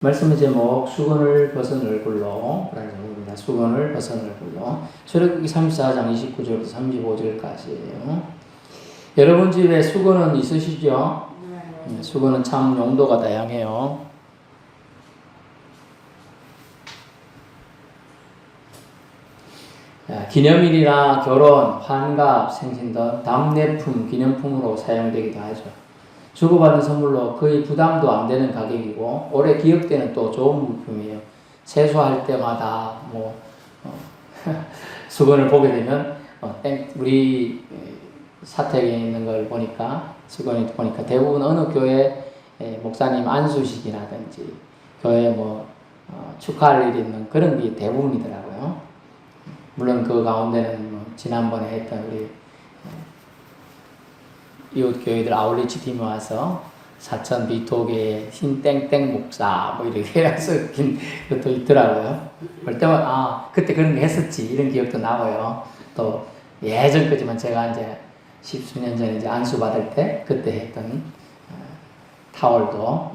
말씀의 제목 수건을 벗은 얼굴로 라는 제목입니다. 수건을 벗은 얼굴로. 출애굽기 34장 29절부터 35절까지예요. 여러분 집에 수건은 있으시죠? 네. 수건은 참 용도가 다양해요. 기념일이나 결혼, 환갑, 생신 등 답례품, 기념품으로 사용되기도 하죠. 주고받은 선물로 거의 부담도 안 되는 가격이고 오래 기억되는 또 좋은 물품이에요. 세수할 때마다 수건을 보게 되면 우리 사택에 있는 걸 보니까 수건이 보니까 대부분 어느 교회 목사님 안수식이라든지 교회 축하할 일이 있는 그런 게 대부분이더라고요. 물론 그 가운데는 지난번에 했던 우리 이웃 교회들 아울리치 팀이 와서 사천 비토교의 신땡땡 목사 이렇게 해서 것도 있더라고요. 볼 때마다 그때 그런 거 했었지 이런 기억도 나고요. 또 예전 거지만 제가 이제 10수년 전에 이제 안수 받을 때 그때 했던 타월도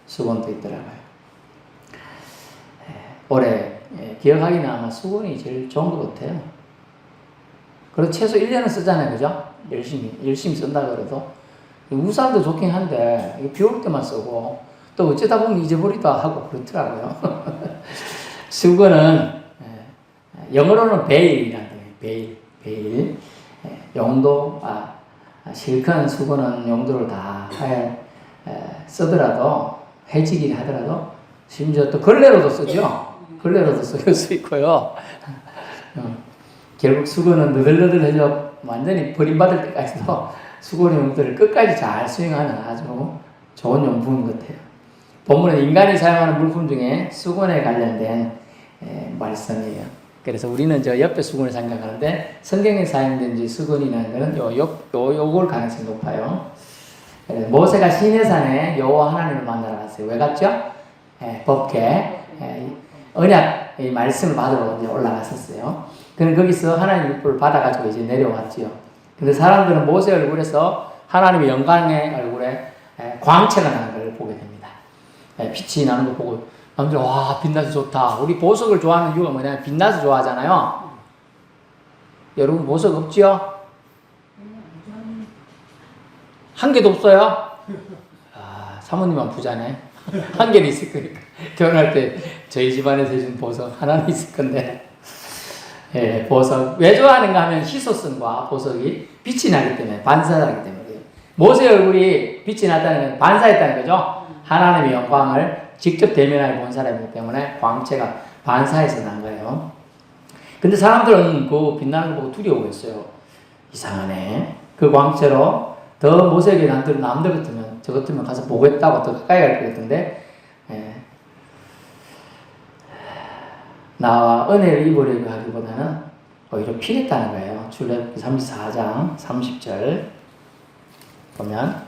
수건도 있더라고요. 올해 기억하기는 아마 수건이 제일 좋은 것 같아요. 그리고 최소 1년은 쓰잖아요, 그죠? 열심히 쓴다 그래도. 우산도 좋긴 한데, 비 올 때만 쓰고, 또 어쩌다 보면 잊어버리기도 하고 그렇더라고요. 수건은, 영어로는 베일이라는 거예요. 베일. 용도, 실컷 수건은 용도를 다 쓰더라도, 해지긴 하더라도, 심지어 또 걸레로도 쓰죠? 걸레로도 쓸 수 있고요. 결국 수건은 너덜너덜해져 완전히 버림받을 때까지도 수건의 용도를 끝까지 잘 수행하는 아주 좋은 용품인 것 같아요. 본문은 인간이 사용하는 물품 중에 수건에 관련된 말씀이에요. 그래서 우리는 저 옆에 수건을 생각하는데 성경에 사용된 수건이라는 것은 요걸 가능성이 높아요. 모세가 시내산에 여호와 하나님을 만나러 갔어요. 왜 갔죠? 법궤, 언약 이 말씀을 받으러 이제 올라갔었어요. 그는 거기서 하나님의 율법을 받아가지고 이제 내려왔지요. 근데 사람들은 모세 얼굴에서 하나님의 영광의 얼굴에 광채가 나는 걸 보게 됩니다. 빛이 나는 거 보고 남들 와 빛나서 좋다. 우리 보석을 좋아하는 이유가 뭐냐면 빛나서 좋아하잖아요. 여러분 보석 없지요? 한 개도 없어요? 사모님은 부자네. 한 개는 있을 거니까. 결혼할 때 저희 집안에서 해준 보석 하나는 있을 건데 보석. 왜 좋아하는가 하면 희소성과 보석이 빛이 나기 때문에, 반사하기 때문에. 모세 얼굴이 빛이 났다는 건 반사했다는 거죠. 하나님의 영광을 직접 대면하게 본 사람이기 때문에 광채가 반사해서 난 거예요. 근데 사람들은 그 빛나는 거 보고 두려워했어요. 이상하네. 그 광채로 더 모세에게 남들 같으면, 저 같으면 가서 보겠다고 더 가까이 갈 것 같은데, 나와 은혜를 입으려고 하기보다는 오히려 피했다는 거예요. 출애굽기 34장 30절 보면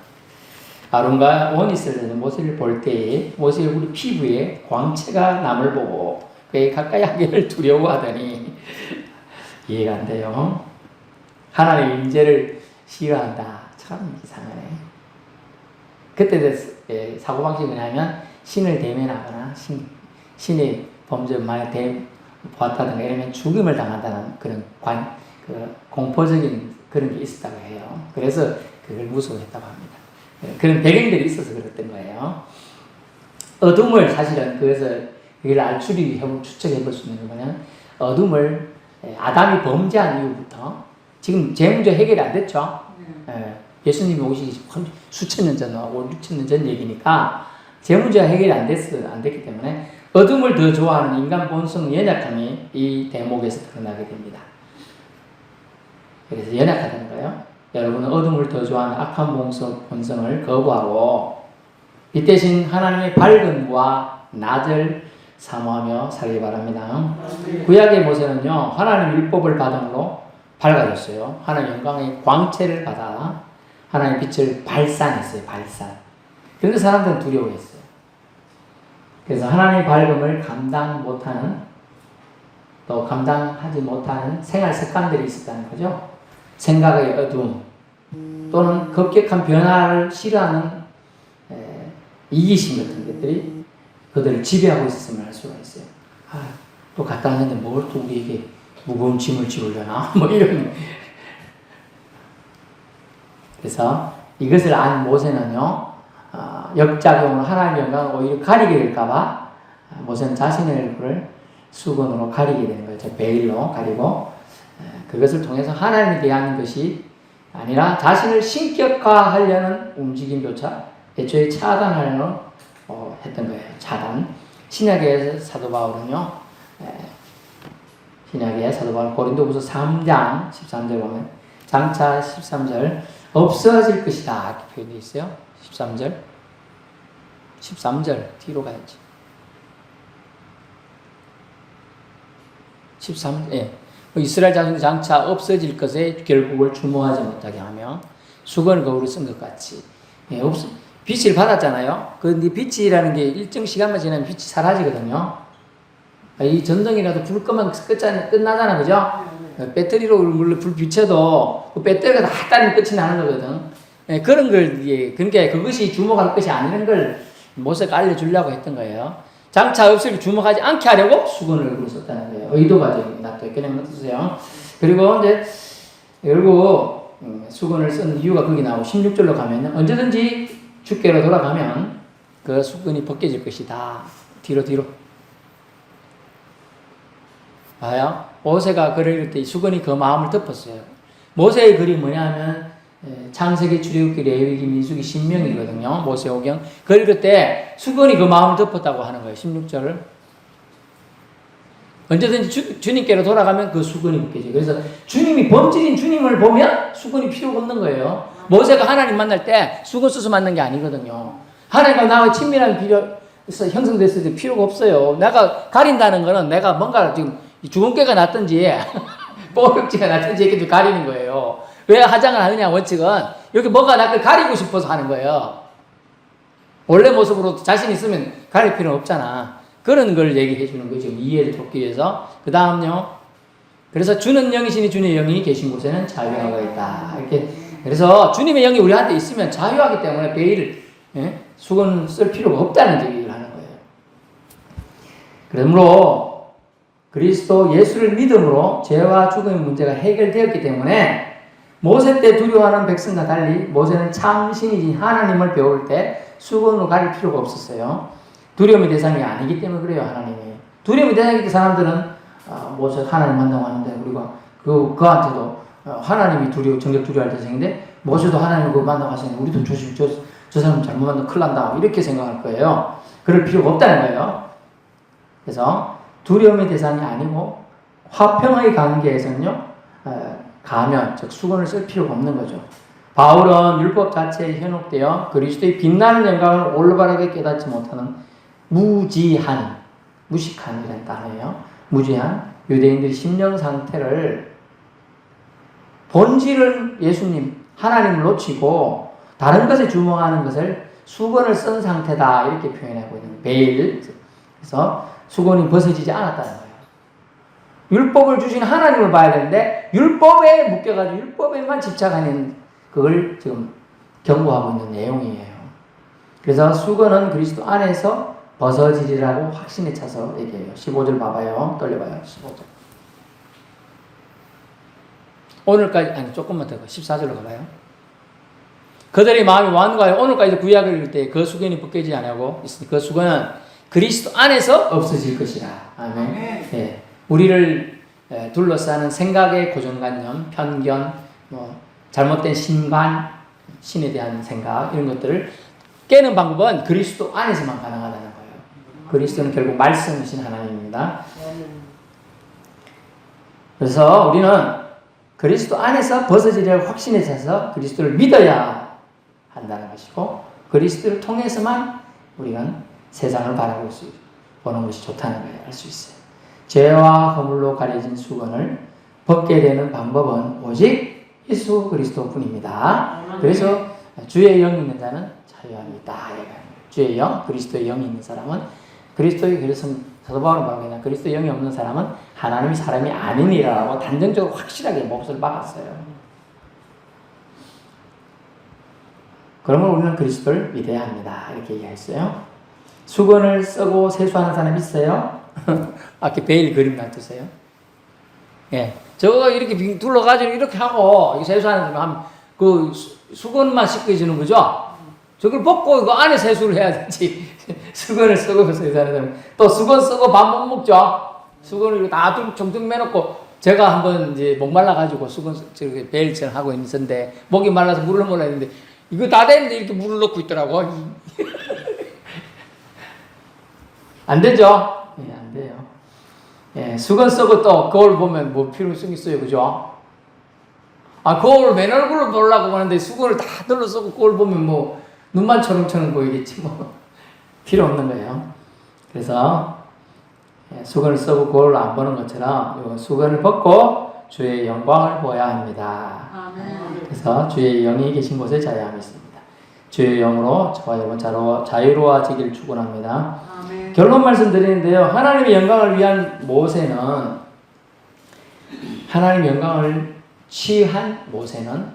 아론과 온 이스라엘은 모세를 볼 때에 모세의 얼굴 피부에 광채가 남을 보고 그에 가까이 하기를 두려워하더니 이해가 안 돼요. 하나님의 임재를 싫어한다. 참 이상하네. 그때 사고방식이 뭐냐면 신을 대면하거나 신의 범죄를 만약 보았다든가 이러면 죽임을 당한다는 그런 공포적인 그런 게 있었다고 해요. 그래서 그걸 무서워했다고 합니다. 그런 배경들이 있어서 그랬던 거예요. 어둠을 사실은 그래서 이걸 추측해 볼 수 있는 게 뭐냐면 어둠을 아담이 범죄한 이후부터 지금 제 문제 해결이 안 됐죠. 예수님이 오시기 수천 년 전, 5,6천 년 전 얘기니까 제 문제가 해결이 안 됐기 때문에 어둠을 더 좋아하는 인간 본성 연약함이 이 대목에서 드러나게 됩니다. 그래서 연약하다는 거예요. 여러분은 어둠을 더 좋아하는 악한 본성을 거부하고 빛 대신 하나님의 밝음과 낮을 사모하며 살기 바랍니다. 구약의 모세는요, 하나님의 율법을 받음으로 밝아졌어요. 하나님의 영광의 광채를 받아 하나님의 빛을 발산했어요. 발산. 그런데 사람들은 두려워했어요. 그래서 하나님의 밝음을 감당하지 못하는 생활 습관들이 있었다는 거죠. 생각의 어둠 또는 급격한 변화를 싫어하는 이기심 같은 것들이 그들을 지배하고 있었음을 알 수가 있어요. 또 갔다 왔는데 뭘 또 우리에게 무거운 짐을 지우려나? 뭐 이런. 그래서 이것을 안 모세는요, 역작용으로 하나님의 영광을 오히려 가리게 될까봐 모세는 자신의 얼굴을 수건으로 가리게 되는 거죠. 베일로 가리고, 그것을 통해서 하나님에 대한 것이 아니라 자신을 신격화하려는 움직임조차 애초에 차단하려는 했던 거예요. 차단. 신약의 사도 바울은요, 신약의 사도 바울 고린도후서 3장 13절 보면 장차 13절 없어질 것이다 이렇게 표현되어 있어요. 13절 뒤로 가야지. 13, 예. 이스라엘 자손이 장차 없어질 것에 결국을 주목하지 못하게 하며 수건을 거울을 쓴 것 같이. 예, 빛을 받았잖아요. 그런데 빛이라는 게 일정 시간만 지나면 빛이 사라지거든요. 이 전등이라도 불 끄면 끝나잖아, 그죠? 배터리로 물론 불 비춰도 그 배터리가 다 따르면 끝이 나는 거거든. 예, 그런 걸, 예, 그러니까 그것이 주목할 것이 아니라는 걸 모세가 알려주려고 했던 거예요. 장차 없을 주목하지 않게 하려고 수건을 얼굴에 썼다는 거예요. 의도가 좀 놔둬요. 그냥 놔두세요. 그리고 이제, 결국, 수건을 쓴 이유가 거기 나오고 16절로 가면 언제든지 주께로 돌아가면 그 수건이 벗겨질 것이다. 뒤로. 봐요. 모세가 글을 읽을 때 수건이 그 마음을 덮었어요. 모세의 글이 뭐냐면 창세기, 출애굽기, 레위기, 민수기, 신명이거든요. 모세오경. 글 읽을 때 수건이 그 마음을 덮었다고 하는 거예요. 16절을. 언제든지 주님께로 돌아가면 그 수건이 벗겨져요. 그래서 주님이 본질인 주님을 보면 수건이 필요가 없는 거예요. 모세가 하나님 만날 때 수건 써서 만난 게 아니거든요. 하나님과 나와 친밀한 형성됐을 때 필요가 없어요. 내가 가린다는 거는 내가 뭔가 지금 주근깨가 났든지 뽀록지가 났든지 이렇게 좀 가리는 거예요. 왜 화장을 하느냐 원칙은 여기 뭐가 나를 가리고 싶어서 하는 거예요. 원래 모습으로 자신 있으면 가릴 필요는 없잖아. 그런 걸 얘기해 주는 거죠. 이해를 돕기 위해서. 그 다음요. 그래서 주는 영이시니 주님의 영이 계신 곳에는 자유가 있다. 이렇게. 그래서 주님의 영이 우리한테 있으면 자유하기 때문에 베일, 수건 쓸 필요가 없다는 얘기를 하는 거예요. 그러므로 그리스도 예수를 믿음으로 죄와 죽음의 문제가 해결되었기 때문에 모세 때 두려워하는 백성과 달리 모세는 참 신이신 하나님을 배울 때 수건으로 가릴 필요가 없었어요. 두려움의 대상이 아니기 때문에 그래요, 하나님이. 두려움의 대상이 사람들은 모세 하나님 만나고 하는데 우리가 그한테도 하나님이 정작 두려워할 대상인데 모세도 하나님을 만나고 하시는데 우리도 조심, 저 사람 잘못 만나면 큰일 난다. 이렇게 생각할 거예요. 그럴 필요가 없다는 거예요. 그래서 두려움의 대상이 아니고 화평의 관계에서는요, 가면, 즉 수건을 쓸 필요가 없는 거죠. 바울은 율법 자체에 현혹되어 그리스도의 빛나는 영광을 올바르게 깨닫지 못하는 무식한이라는 단어예요. 무지한 유대인들의 심령 상태를 본질은 예수님, 하나님을 놓치고 다른 것에 주목하는 것을 수건을 쓴 상태다 이렇게 표현하고 있는 베일. 그래서 수건이 벗어지지 않았다는 거예요. 율법을 주신 하나님을 봐야 되는데 율법에 묶여가지고 율법에만 집착하는 그걸 지금 경고하고 있는 내용이에요. 그래서 수건은 그리스도 안에서 벗어지리라고 확신에 차서 얘기해요. 15절 봐봐요. 떨려봐요. 15절. 오늘까지, 아니, 조금만 더, 14절로 가봐요. 그들의 마음이 완고하여 오늘까지 구약을 읽을 때 그 수건이 벗겨지지 않냐고 있으니 그 수건은 그리스도 안에서 없어질 것이라. 아멘. 예. 우리를 둘러싸는 생각의 고정관념, 편견, 잘못된 신관, 신에 대한 생각, 이런 것들을 깨는 방법은 그리스도 안에서만 가능하다는 거예요. 그리스도는 결국 말씀이신 하나님입니다. 그래서 우리는 그리스도 안에서 벗어지려고 확신에 차서 그리스도를 믿어야 한다는 것이고 그리스도를 통해서만 우리가 세상을 바라볼 수 보는 것이 좋다는 걸 알 수 있어요. 죄와 허물로 가려진 수건을 벗게 되는 방법은 오직 예수 그리스도뿐입니다. 그래서 주의 영이 있는 자는 자유함이 있다. 주의 영, 그리스도의 영이 있는 사람은 그리스도의, 그래서 사도 바울은 뭐라고 했냐, 그리스도의 영이 없는 사람은 하나님이 사람이 아니니라고 단정적으로 확실하게 몫을 박았어요. 그러면 우리는 그리스도를 믿어야 합니다. 이렇게 얘기했어요. 수건을 쓰고 세수하는 사람 있어요? 아까 베일 그림 놔두세요. 예. 저거 이렇게 둘러가지고 이렇게 하고 세수하는 사람 그 수건만 씻고 해주는 거죠? 저걸 벗고 이거 안에 세수를 해야 되지. 수건을 쓰고 세수하는 사람. 또 수건 쓰고 밥 못 먹죠? 수건을 다 둥둥 매놓고 제가 한번 이제 목말라가지고 수건 저기 베일처럼 하고 있었는데 목이 말라서 물을 먹으려 했는데 이거 다 됐는데 이렇게 물을 넣고 있더라고. 안 되죠? 예, 안 돼요. 예, 수건 쓰고 또 거울 보면 뭐 필요성이 있어요, 그죠? 아, 거울 맨 얼굴로 보려고 하는데 수건을 다 둘러 쓰고 거울 보면 뭐 눈만 초롱초롱 보이겠지 뭐. 필요 없는 거예요. 그래서 예, 수건을 쓰고 거울을 안 보는 것처럼 수건을 벗고 주의 영광을 보아야 합니다. 아멘. 그래서 주의 영이 계신 곳에 자야 하겠습니다. 주의 영으로 저와 여러분 자유로워지길 축원합니다. 아멘. 결론 말씀드리는데요. 하나님의 영광을 위한 모세는 하나님의 영광을 취한 모세는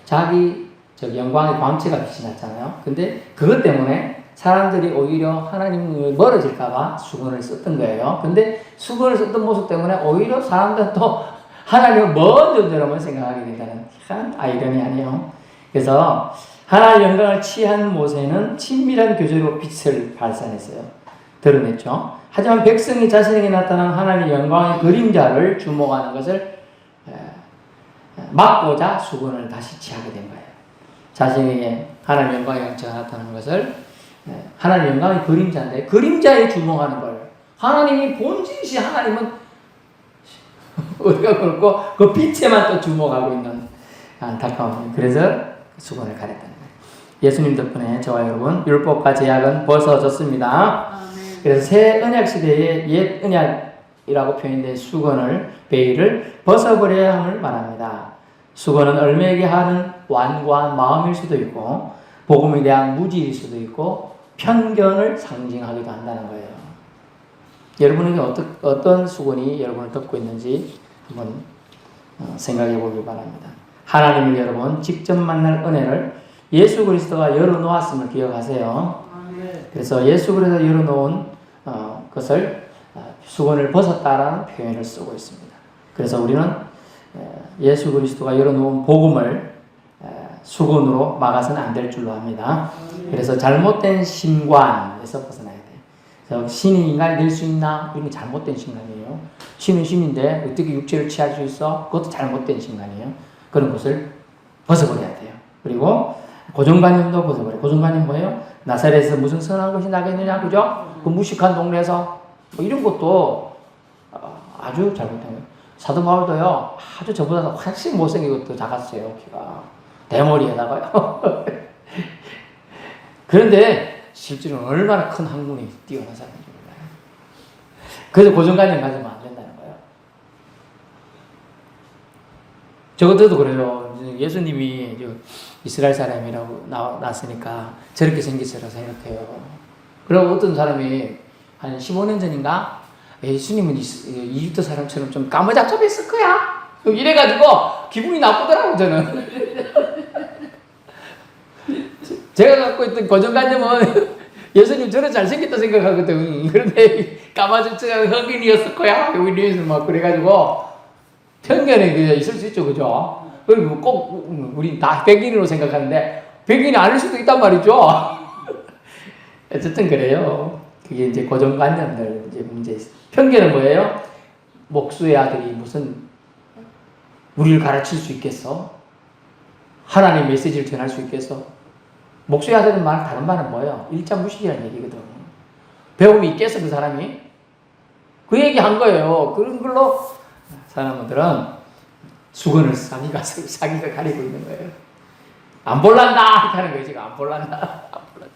자기 영광의 광채가 빛이 났잖아요. 근데 그것 때문에 사람들이 오히려 하나님을 멀어질까봐 수건을 썼던 거예요. 근데 수건을 썼던 모습 때문에 오히려 사람들은 또 하나님을 먼 존재로만 생각하게 된다는 참 아이러니하네요. 그래서 하나님의 영광을 취한 모세는 친밀한 교제로 빛을 발산했어요. 드러냈죠. 하지만 백성이 자신에게 나타난 하나님의 영광의 그림자를 주목하는 것을 막고자 수건을 다시 취하게 된 거예요. 자신에게 하나님의 영광의 영체가 나타나는 것을 하나님의 영광의 그림자인데 그림자에 주목하는 걸 하나님이 본질이시 하나님은 어디가 그렇고 그 빛에만 또 주목하고 있는 안타까움. 그래서 수건을 가렸다는 거예요. 예수님 덕분에 저와 여러분 율법과 제약은 벗어졌습니다. 그래서 새 언약 시대의 옛 언약이라고 표현된 수건을 베일을 벗어버려야 함을 말합니다. 수건은 얼매에게 하는 완고한 마음일 수도 있고 복음에 대한 무지일 수도 있고 편견을 상징하기도 한다는 거예요. 여러분에게 어떤 수건이 여러분을 덮고 있는지 한번 생각해 보기 바랍니다. 하나님을 여러분 직접 만날 은혜를 예수 그리스도가 열어놓았음을 기억하세요. 그래서 예수 그리스도가 열어놓은 것을 수건을 벗었다라는 표현을 쓰고 있습니다. 그래서 우리는 예수 그리스도가 열어놓은 복음을 수건으로 막아서는 안 될 줄로 합니다. 그래서 잘못된 신관에서 벗어나야 돼요. 그래서 신이 인간이 될 수 있나? 이건 잘못된 신관이에요. 신은 신인데 어떻게 육체를 취할 수 있어? 그것도 잘못된 신관이에요. 그런 것을 벗어버려야 돼요. 그리고 고정관념도 벗어버려요. 고정관념 뭐예요? 나사렛에서 무슨 선한 것이 나겠느냐, 그죠? 그 무식한 동네에서 뭐 이런 것도 아주 잘못된 거예요. 사도 바울도요, 아주 저보다 훨씬 못생기고 또 작았어요, 키가. 대머리에다가요. 그런데 실제로는 얼마나 큰 학문이 뛰어난 사람인지 몰라요. 그래서 고정관념 가지면 안 된다는 거예요. 저것들도 그래요. 예수님이 이스라엘 사람이라고 나왔으니까 저렇게 생겼으라 생각해요. 그리고 어떤 사람이 한 15년 전인가 예수님은 이집트 사람처럼 좀 까무잡잡했을 거야. 이래가지고 기분이 나쁘더라고 저는. 제가 갖고 있던 고정관념은 예수님 저는 잘생겼다 생각하거든. 그런데 까마잡잡한 흑인이었을 거야. 이래서 막 그래가지고 편견이 있을 수 있죠, 그죠? 그리고 꼭 우리 다 백인으로 생각하는데 백인이 아닐 수도 있단 말이죠. 어쨌든 그래요. 그게 이제 고정관념들 이제 문제. 편견은 뭐예요? 목수의 아들이 무슨 우리를 가르칠 수 있겠어? 하나님 메시지를 전할 수 있겠어? 목수의 아들은 다른 말은 뭐예요? 일자 무식이라는 얘기거든. 배움이 있겠어, 그 사람이? 그 얘기 한 거예요. 그런 걸로 사람들은 수건을 사기가 가리고 있는 거예요. 안 볼란다! 하는 거예요, 지금. 안 볼란다. 안 볼란다.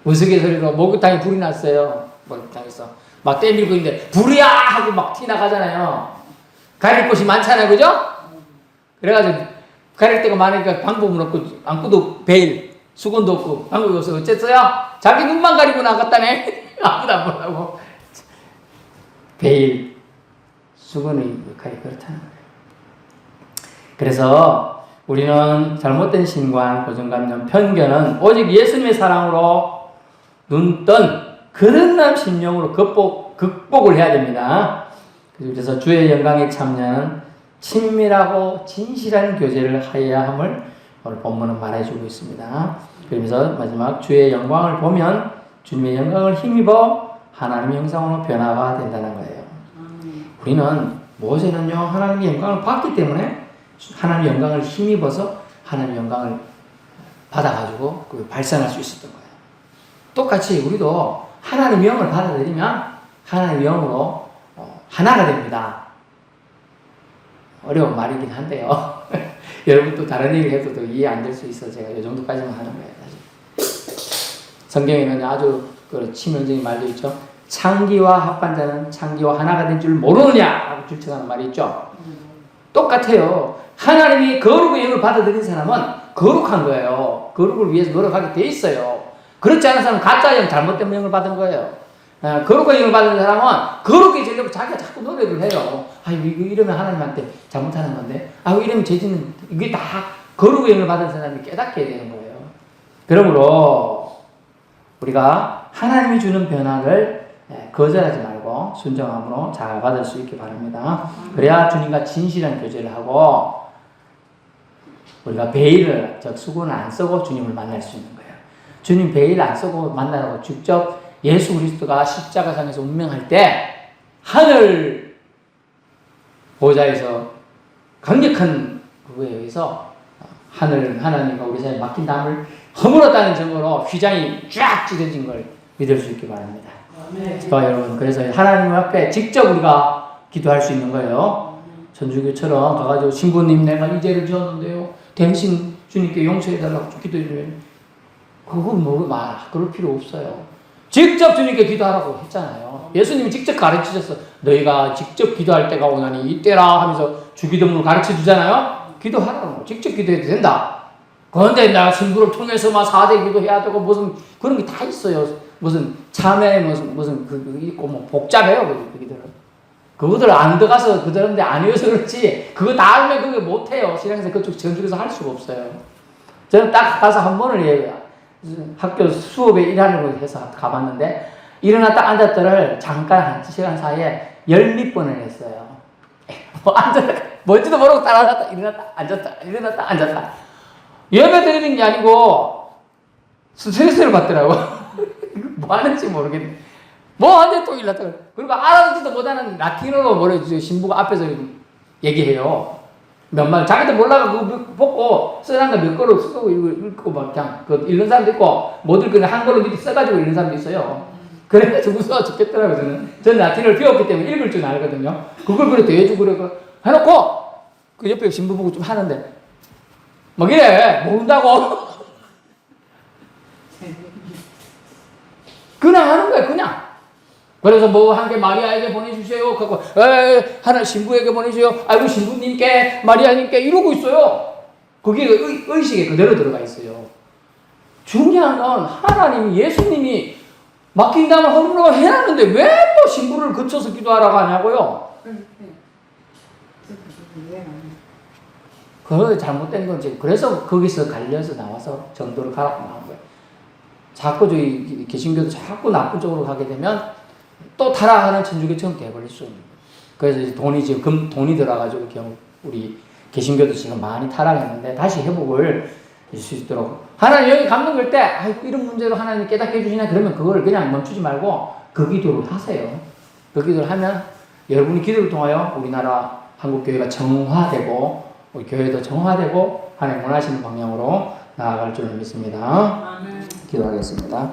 우스갯소리로 목욕탕에 불이 났어요. 목욕탕에서. 막 때밀고 있는데, 불이야! 하고 막 튀나가잖아요. 가릴 곳이 많잖아요, 그죠? 그래가지고, 가릴 데가 많으니까 방법은 없고, 안고도 베일, 수건도 없고, 방법이 없어. 어쨌어요? 자기 눈만 가리고 나갔다네? 아무도 안 보라고. 베일, 수건의 역할이 그렇다는 거예요. 그래서 우리는 잘못된 신관, 고정관념, 편견은 오직 예수님의 사랑으로 눈뜬 그런 심령으로 극복을 해야 됩니다. 그래서 주의 영광에 참여하는 친밀하고 진실한 교제를 하여야 함을 오늘 본문은 말해주고 있습니다. 그러면서 마지막 주의 영광을 보면 주님의 영광을 힘입어 하나님의 형상으로 변화가 된다는 거예요. 우리는 모세는요 하나님의 영광을 받기 때문에 하나님의 영광을 힘입어서 하나님의 영광을 받아가지고 발산할 수 있었던 거예요. 똑같이 우리도 하나님의 영을 받아들이면 하나님의 영으로 하나가 됩니다. 어려운 말이긴 한데요. 여러분 또 다른 얘기를 해도 또 이해 안 될 수 있어. 제가 이 정도까지만 하는 거예요. 성경에는 아주 치명적인 말도 있죠. 창기와 합한 창기와 하나가 된 줄 모르느냐 라고 주청하는 말이 있죠. 똑같아요. 하나님이 거룩의 영을 받아들인 사람은 거룩한 거예요. 거룩을 위해서 노력하게 돼 있어요. 그렇지 않은 사람은 가짜 영, 잘못된 영을 받은 거예요. 거룩의 영을 받은 사람은 거룩해지려고 자기가 자꾸 노력을 해요. 이거 이러면 하나님한테 잘못하는 건데, 이러면 죄짓는, 이게 다 거룩의 영을 받은 사람이 깨닫게 되는 거예요. 그러므로 우리가 하나님이 주는 변화를 거절하지 말고 순종함으로 잘 받을 수 있게 바랍니다. 그래야 주님과 진실한 교제를 하고 우리가 베일을, 즉 수건을 안 쓰고 주님을 만날 수 있는 거예요. 주님 베일 안 쓰고 만나라고 직접 예수 그리스도가 십자가상에서 운명할 때 하늘 보좌에서 강력한 그거에 의해서 하나님과 우리 사이에 막힌 담을 허물었다는 증거로 휘장이 쫙 찢어진 걸 믿을 수 있기 바랍니다. 여러분, 그래서 하나님 앞에 직접 우리가 기도할 수 있는 거예요. 천주교처럼 가가지고 신부님 내가 이 죄를 지었는데요. 대신 주님께 용서해달라고 기도해주면 그럴 필요 없어요. 직접 주님께 기도하라고 했잖아요. 예수님이 직접 가르치셨어. 너희가 직접 기도할 때가 오나니 이때라 하면서 주기도문을 가르쳐 주잖아요. 기도하라고. 직접 기도해도 된다. 그런데 나 신부를 통해서 막 4대 기도해야 되고 무슨 그런 게 다 있어요. 무슨 참회 무슨 그 있고 뭐 복잡해요. 그 기도를. 그거들 안 들어가서 그들한테 안 외워서 그렇지. 그거 다 알면 그게 못해요. 신앙에서 그쪽 전국에서 할 수가 없어요. 저는 딱 가서 한 번을 학교 수업에 일하는 거 해서 가봤는데 일어났다 앉았다를 잠깐 1시간 사이에 10몇 번을 했어요. 앉았다 뭔지도 모르고 따라갔다 일어났다 앉았다 일어났다 앉았다. 예배 드리는 게 아니고 스트레스를 받더라고. 뭐 하는지 모르겠네. 뭐 하는데 또 일어났다. 그리고 알아듣지도 못하는 라틴어로 뭐래 신부가 앞에서 얘기해요. 몇 말, 자기도 몰라가 그거 보고 써난 거 몇 거로 쓰고 읽고 막 그냥 읽는 사람도 있고 못 읽는 한글로 밑에 써가지고 읽는 사람도 있어요. 그래가지고 무서워 죽겠더라고요. 저는 라틴어를 배웠기 때문에 읽을 줄 알거든요. 그걸 그래 대해주고 그래 해놓고 그 옆에 신부 보고 좀 하는데 막 이래 모른다고 그냥 하는 거야 그냥. 그래서 뭐 한 개 마리아에게 보내주세요. 그거 하나 신부에게 보내주세요. 아이고 신부님께 마리아님께 이러고 있어요. 거기에 의식에 그대로 들어가 있어요. 중요한 건 하나님이 예수님이 막힌 담을 허물어 해놨는데 왜 또 신부를 거쳐서 기도하라고 하냐고요. 그거 잘못된 거지. 그래서 거기서 갈려서 나와서 정도를 가라고 나온 거예요. 자꾸 저희 개신교도 자꾸 나쁜 쪽으로 가게 되면 또 타락하는 천주교처럼 돼버릴 수 있는 거예요. 그래서 돈이 들어가지고 우리 개신교도 지금 많이 타락했는데 다시 회복을 할 수 있도록 하나님 여기 감동 걸 때 이런 문제로 하나님 깨닫게 해주시나 그러면 그걸 그냥 멈추지 말고 그 기도를 하세요. 그 기도를 하면 여러분이 기도를 통하여 우리나라 한국교회가 정화되고 우리 교회도 정화되고 하나님 원하시는 방향으로 나아갈 줄 믿습니다. 기도하겠습니다.